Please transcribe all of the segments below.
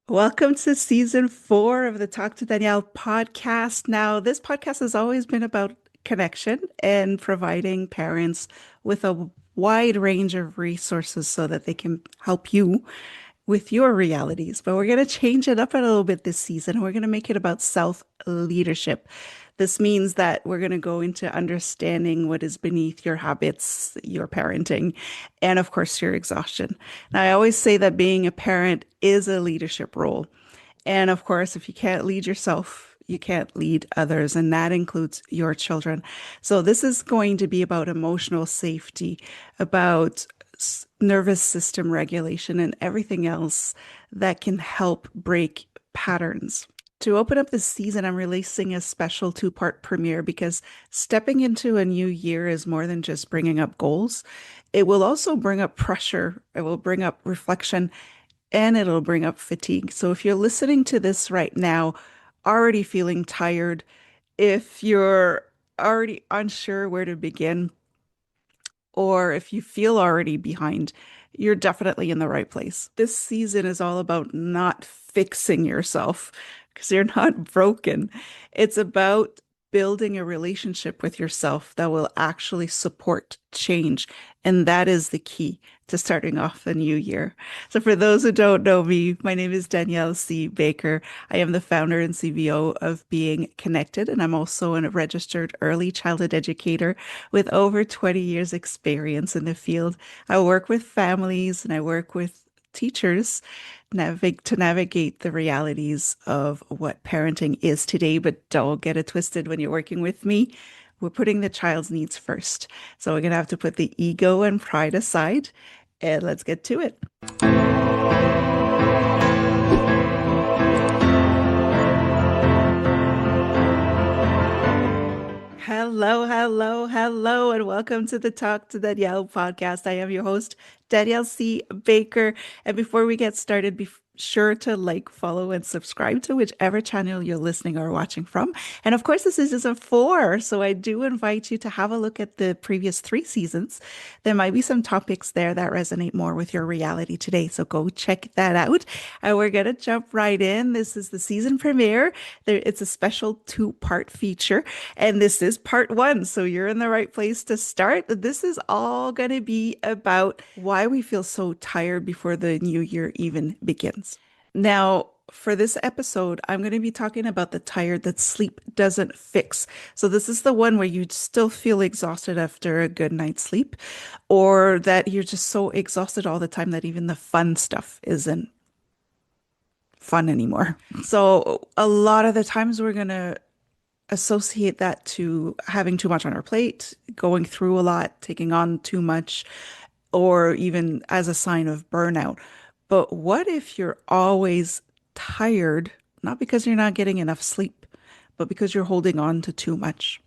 Welcome to season 4 of the Talk to Danielle podcast. Now, this podcast has always been about connection and providing parents with a wide range of resources so that they can help you with your realities. But we're going to change it up a little bit this season. We're going to make it about self-leadership. This means that we're going to go into understanding what is beneath your habits, your parenting, and of course, your exhaustion. Now, I always say that being a parent is a leadership role. And of course, if you can't lead yourself, you can't lead others, and that includes your children. So, this is going to be about emotional safety, about nervous system regulation, and everything else that can help break patterns. To open up this season, I'm releasing a special two-part premiere because stepping into a new year is more than just bringing up goals. It will also bring up pressure, it will bring up reflection, and it'll bring up fatigue. So if you're listening to this right now, already feeling tired, if you're already unsure where to begin, or if you feel already behind, you're definitely in the right place. This season is all about not fixing yourself because you're not broken. It's about building a relationship with yourself that will actually support change. And that is the key to starting off the new year. So, for those who don't know me, my name is Danielle C. Baker. I am the founder and CBO of Being Connected, and I'm also a registered early childhood educator with over 20 years experience in the field. I work with families and I work with teachers to navigate the realities of what parenting is today. But don't get it twisted when you're working with me. We're putting the child's needs first. So we're going to have to put the ego and pride aside and let's get to it. Hello, hello, hello, and welcome to the Talk to Danielle podcast. I am your host, Danielle C. Baker. And before we get started, be sure to like, follow, and subscribe to whichever channel you're listening or watching from. And of course, this is season 4, so I do invite you to have a look at the previous 3 seasons. There might be some topics there that resonate more with your reality today, so go check that out. And we're going to jump right in. This is the season premiere. It's a special 2-part feature. And this is part 1, so you're in the right place to start. This is all going to be about why we feel so tired before the new year even begins. Now, for this episode, I'm going to be talking about the tired that sleep doesn't fix. So, this is the one where you still feel exhausted after a good night's sleep, or that you're just so exhausted all the time that even the fun stuff isn't fun anymore. So, a lot of the times we're going to associate that to having too much on our plate, going through a lot, taking on too much, or even as a sign of burnout. But what if you're always tired, not because you're not getting enough sleep, but because you're holding on to too much?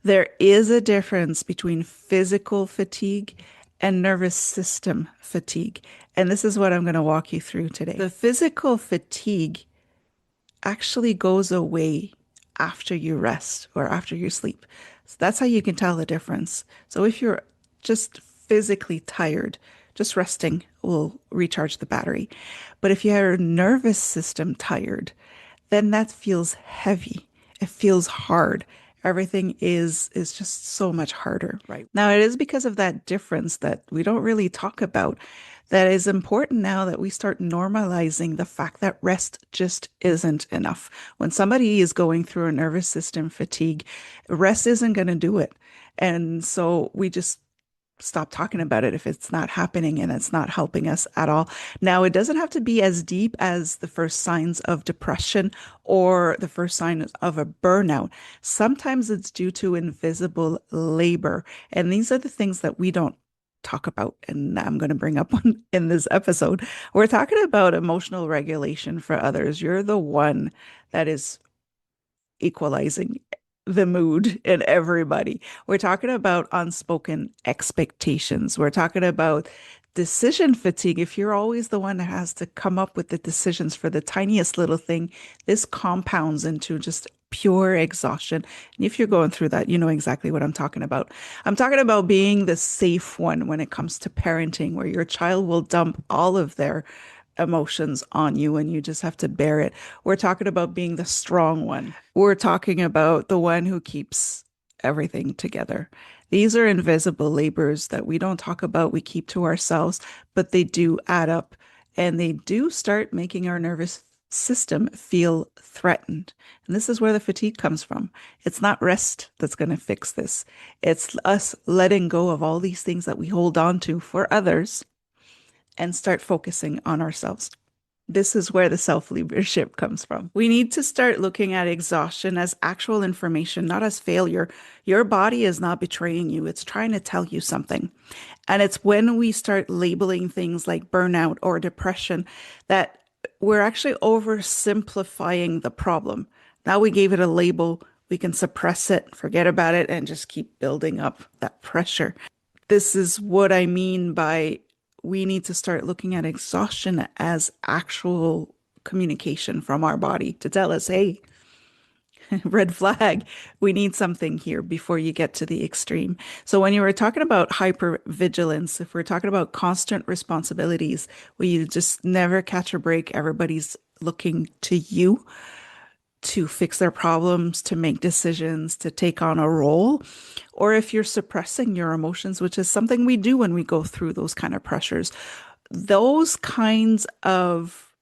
There is a difference between physical fatigue and nervous system fatigue. And this is what I'm going to walk you through today. The physical fatigue actually goes away after you rest or after you sleep. So that's how you can tell the difference. So if you're just physically tired, just resting will recharge the battery. But if your nervous system tired, then that feels heavy. It feels hard. Everything is just so much harder. Right. Now, it is because of that difference that we don't really talk about that is important now that we start normalizing the fact that rest just isn't enough. When somebody is going through a nervous system fatigue, rest isn't going to do it. And so we just stop talking about it if it's not happening and it's not helping us at all. Now, it doesn't have to be as deep as the first signs of depression or the first sign of a burnout. Sometimes it's due to invisible labor. And these are the things that we don't talk about and I'm going to bring up in this episode. We're talking about emotional regulation for others. You're the one that is equalizing the mood in everybody. We're talking about unspoken expectations. We're talking about decision fatigue. If you're always the one that has to come up with the decisions for the tiniest little thing, this compounds into just pure exhaustion. And if you're going through that, you know exactly what I'm talking about. I'm talking about being the safe one when it comes to parenting, where your child will dump all of their emotions on you and you just have to bear it. We're talking about being the strong one. We're talking about the one who keeps everything together. These are invisible labors that we don't talk about, we keep to ourselves, but they do add up and they do start making our nervous system feel threatened. And this is where the fatigue comes from. It's not rest that's going to fix this. It's us letting go of all these things that we hold on to for others and start focusing on ourselves. This is where the self leadership comes from. We need to start looking at exhaustion as actual information, not as failure. Your body is not betraying you, it's trying to tell you something. And it's when we start labeling things like burnout or depression that we're actually oversimplifying the problem. Now we gave it a label, we can suppress it, forget about it, and just keep building up that pressure. This is what I mean by we need to start looking at exhaustion as actual communication from our body to tell us, hey, red flag, we need something here before you get to the extreme. So when you were talking about hypervigilance, if we're talking about constant responsibilities where you just never catch a break, everybody's looking to you to fix their problems, to make decisions, to take on a role, or if you're suppressing your emotions, which is something we do when we go through those kind of pressures, those kinds of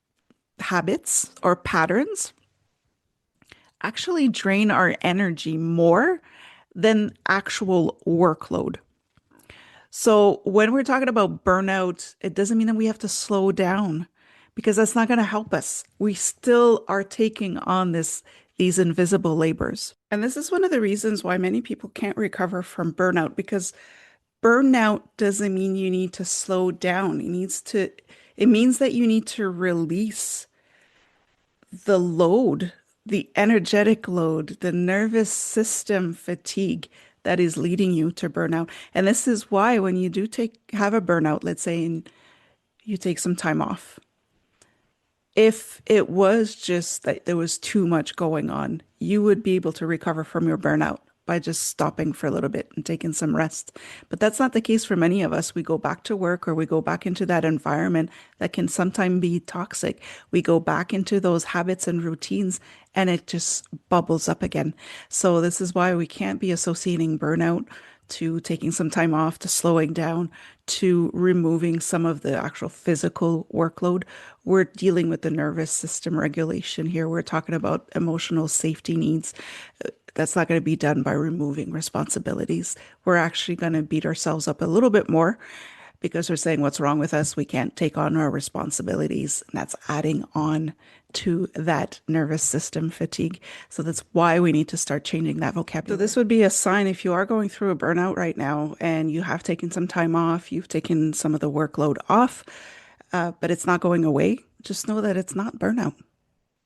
habits or patterns actually drain our energy more than actual workload. So when we're talking about burnout, it doesn't mean that we have to slow down because that's not going to help us. We still are taking on these invisible labors. And this is one of the reasons why many people can't recover from burnout because burnout doesn't mean you need to slow down. It means that you need to release the load, the energetic load, the nervous system fatigue that is leading you to burnout. And this is why when you do have a burnout, let's say, and you take some time off, if it was just that there was too much going on, you would be able to recover from your burnout by just stopping for a little bit and taking some rest. But that's not the case for many of us. We go back to work or we go back into that environment that can sometimes be toxic. We go back into those habits and routines and it just bubbles up again. So this is why we can't be associating burnout to taking some time off, to slowing down, to removing some of the actual physical workload. We're dealing with the nervous system regulation here. We're talking about emotional safety needs. That's not going to be done by removing responsibilities. We're actually going to beat ourselves up a little bit more because we're saying, what's wrong with us? We can't take on our responsibilities. And that's adding on to that nervous system fatigue. So that's why we need to start changing that vocabulary. So this would be a sign if you are going through a burnout right now and you have taken some time off, you've taken some of the workload off, but it's not going away. Just know that it's not burnout.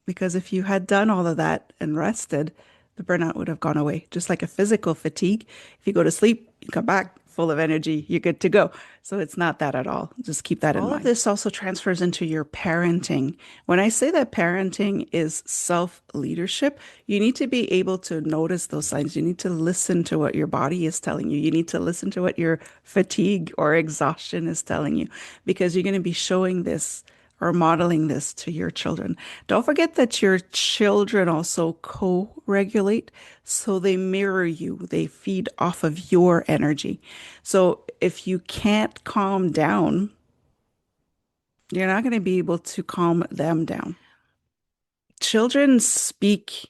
Because if you had done all of that and rested, the burnout would have gone away. Just like a physical fatigue. If you go to sleep, you come back full of energy, you're good to go. So it's not that at all. Just keep that in mind. All of this also transfers into your parenting. When I say that parenting is self-leadership, you need to be able to notice those signs. You need to listen to what your body is telling you. You need to listen to what your fatigue or exhaustion is telling you, because you're going to be showing this or modeling this to your children. Don't forget that your children also co-regulate, so they mirror you. They feed off of your energy. So if you can't calm down, you're not going to be able to calm them down. Children speak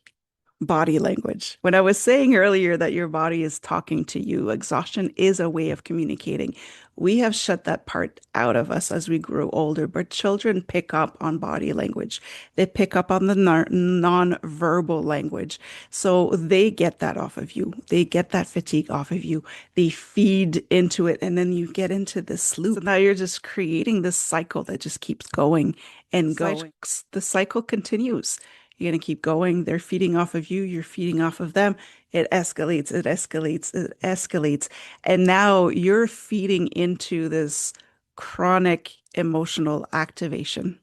body language. When I was saying earlier that your body is talking to you, exhaustion is a way of communicating. We have shut that part out of us as we grow older, but children pick up on body language. They pick up on the non-verbal language. So they get that off of you. They get that fatigue off of you. They feed into it, and then you get into this loop. So now you're just creating this cycle that just keeps going and going. The cycle continues. You're going to keep going. They're feeding off of you. You're feeding off of them. It escalates, it escalates, it escalates. And now you're feeding into this chronic emotional activation.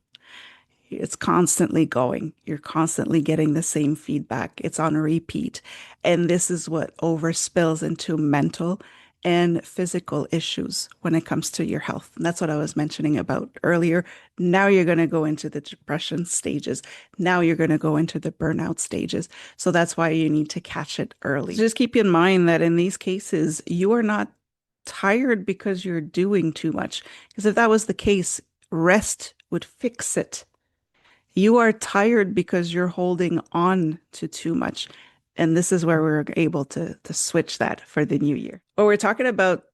It's constantly going. You're constantly getting the same feedback. It's on repeat. And this is what overspills into mental and physical issues when it comes to your health. And that's what I was mentioning about earlier. Now you're going to go into the depression stages. Now you're going to go into the burnout stages. So that's why you need to catch it early. So just keep in mind that in these cases, you are not tired because you're doing too much. Because if that was the case, rest would fix it. You are tired because you're holding on to too much. And this is where we're able to switch that for the new year. But we're talking about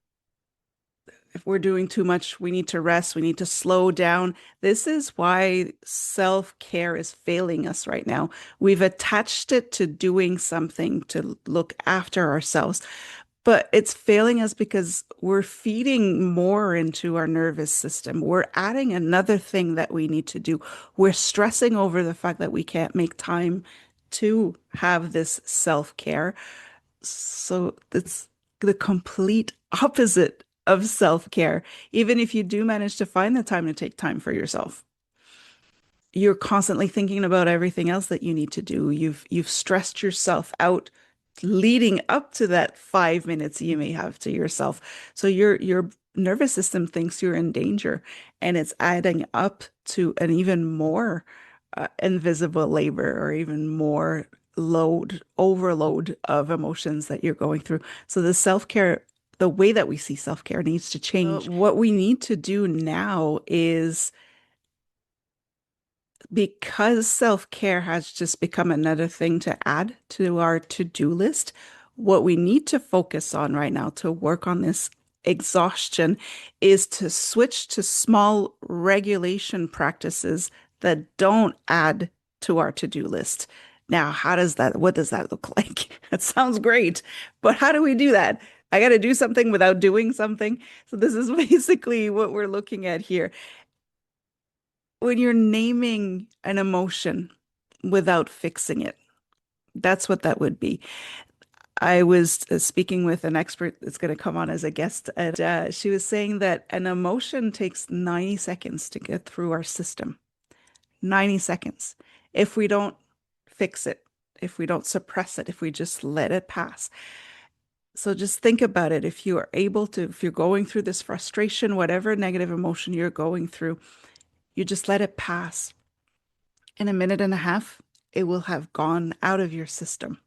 if we're doing too much, we need to rest, we need to slow down. This is why self-care is failing us right now. We've attached it to doing something to look after ourselves, but it's failing us because we're feeding more into our nervous system. We're adding another thing that we need to do. We're stressing over the fact that we can't make time to have this self-care. So it's the complete opposite of self-care. Even if you do manage to find the time to take time for yourself, you're constantly thinking about everything else that you need to do. You've stressed yourself out leading up to that 5 minutes you may have to yourself. So your nervous system thinks you're in danger, and it's adding up to an even more invisible labor or even more overload of emotions that you're going through. So the self-care, the way that we see self-care needs to change. What we need to do now is because self-care has just become another thing to add to our to-do list, what we need to focus on right now to work on this exhaustion is to switch to small regulation practices that don't add to our to-do list. Now, what does that look like? It sounds great, but how do we do that? I got to do something without doing something. So this is basically what we're looking at here when you're naming an emotion without fixing it. That's what that would be. I was speaking with an expert that's going to come on as a guest, and she was saying that an emotion takes 90 seconds to get through our system. 90 seconds. If we don't fix it, if we don't suppress it, if we just let it pass. So just think about it. If you are able to, if you're going through this frustration, whatever negative emotion you're going through, you just let it pass. In a minute and a half, it will have gone out of your system.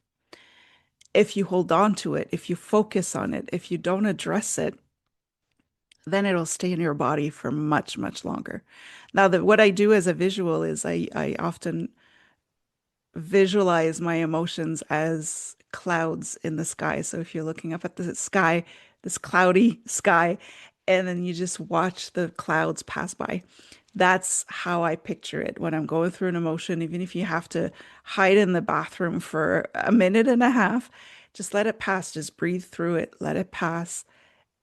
If you hold on to it, if you focus on it, if you don't address it, then it'll stay in your body for much, much longer. Now, what I do as a visual is I often visualize my emotions as clouds in the sky. So if you're looking up at the sky, this cloudy sky, and then you just watch the clouds pass by. That's how I picture it when I'm going through an emotion. Even if you have to hide in the bathroom for a minute and a half, just let it pass. Just breathe through it. Let it pass,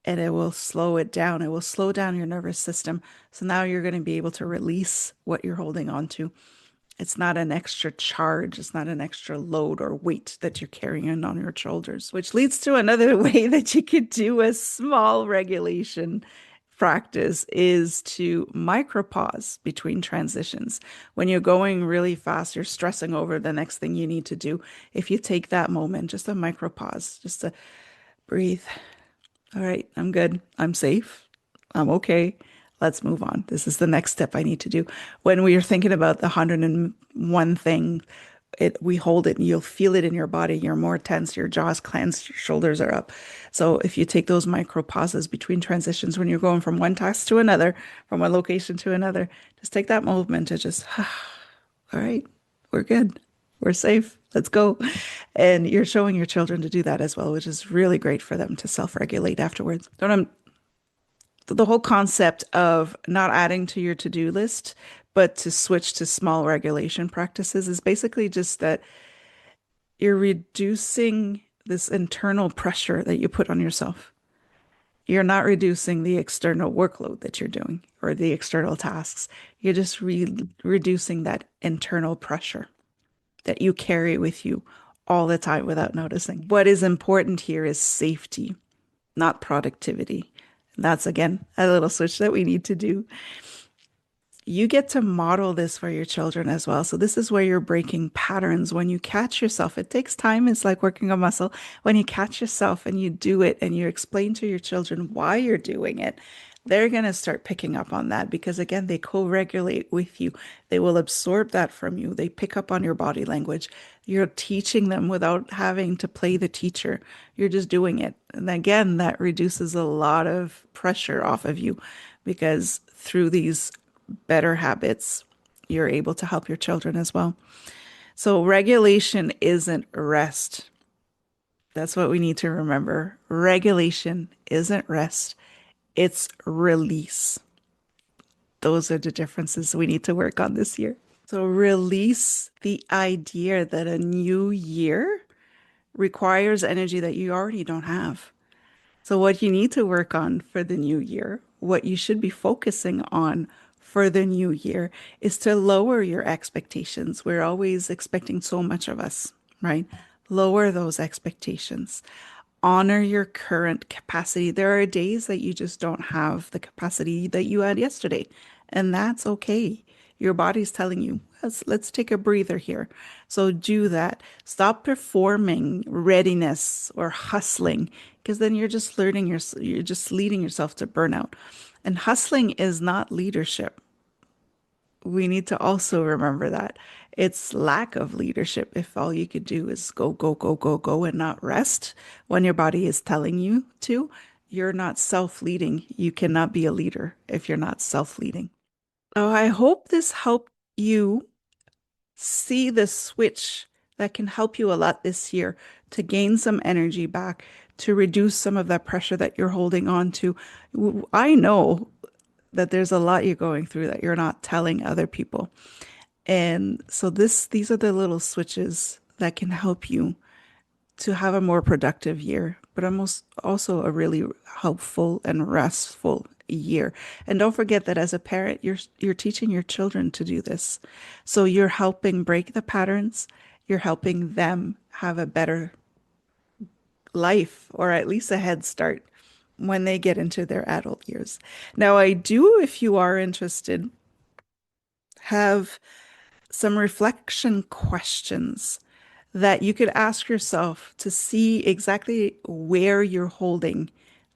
and it will slow it down. It will slow down your nervous system. So now you're going to be able to release what you're holding on to. It's not an extra charge. It's not an extra load or weight that you're carrying on your shoulders, which leads to another way that you could do a small regulation practice is to micropause between transitions. When you're going really fast, you're stressing over the next thing you need to do. If you take that moment, just a micropause, just to breathe. All right, I'm good. I'm safe. I'm okay. Let's move on. This is the next step I need to do. When we are thinking about the 101 thing, we hold it and you'll feel it in your body. You're more tense, your jaw's clenched, your shoulders are up. So if you take those micro pauses between transitions when you're going from one task to another, from one location to another, just take that moment to just, all right, we're good. We're safe. Let's go. And you're showing your children to do that as well, which is really great for them to self-regulate afterwards. The whole concept of not adding to your to-do list, but to switch to small regulation practices is basically just that you're reducing this internal pressure that you put on yourself. You're not reducing the external workload that you're doing or the external tasks. You're just reducing that internal pressure that you carry with you all the time without noticing. What is important here is safety, not productivity. That's again a little switch that we need to do. You get to model this for your children as well. So this is where you're breaking patterns. When you catch yourself, it takes time. It's like working a muscle. When you catch yourself and you do it and you explain to your children why you're doing it, they're going to start picking up on that because again, they co-regulate with you. They will absorb that from you. They pick up on your body language. You're teaching them without having to play the teacher. You're just doing it. And again, that reduces a lot of pressure off of you because through these better habits, you're able to help your children as well. So, regulation isn't rest. That's what we need to remember. Regulation isn't rest, it's release. Those are the differences we need to work on this year. So, release the idea that a new year requires energy that you already don't have. So, what you need to work on for the new year, what you should be focusing on for the new year, is to lower your expectations. We're always expecting so much of us, right? Lower those expectations. Honor your current capacity. There are days that you just don't have the capacity that you had yesterday, and that's okay. Your body's telling you, let's take a breather here. So do that. Stop performing readiness or hustling because then you're just leading yourself to burnout. And hustling is not leadership. We need to also remember that it's lack of leadership if all you could do is go, go, go, go, go and not rest when your body is telling you to. You're not self-leading. You cannot be a leader if you're not self-leading. Oh, I hope this helped you see the switch that can help you a lot this year to gain some energy back, to reduce some of that pressure that you're holding on to. I know that there's a lot you're going through that you're not telling other people. And so these are the little switches that can help you to have a more productive year, but almost also a really helpful and restful year. And don't forget that as a parent, you're teaching your children to do this. So you're helping break the patterns, you're helping them have a better life or at least a head start when they get into their adult years. Now, I do, if you are interested, have some reflection questions that you could ask yourself to see exactly where you're holding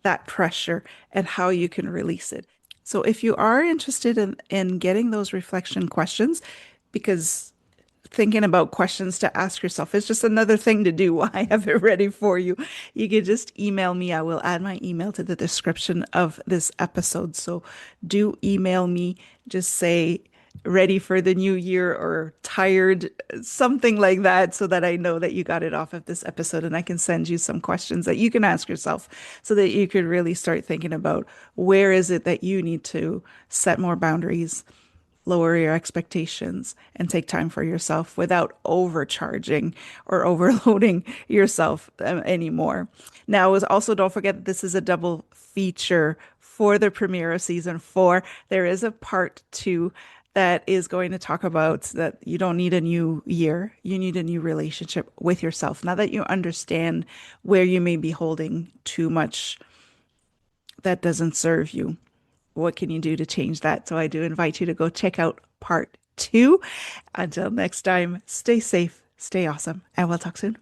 that pressure and how you can release it. So if you are interested in getting those reflection questions, because thinking about questions to ask yourself is just another thing to do. I have it ready for you. You can just email me. I will add my email to the description of this episode. So do email me. Just say, ready for the new year or tired, something like that, so that I know that you got it off of this episode and I can send you some questions that you can ask yourself so that you could really start thinking about where is it that you need to set more boundaries, lower your expectations, and take time for yourself without overcharging or overloading yourself anymore. Now, also don't forget that this is a double feature for the premiere of season 4. There is a part 2 that is going to talk about that you don't need a new year, you need a new relationship with yourself. Now that you understand where you may be holding too much that doesn't serve you, what can you do to change that? So I do invite you to go check out part 2. Until next time, stay safe, stay awesome, and we'll talk soon.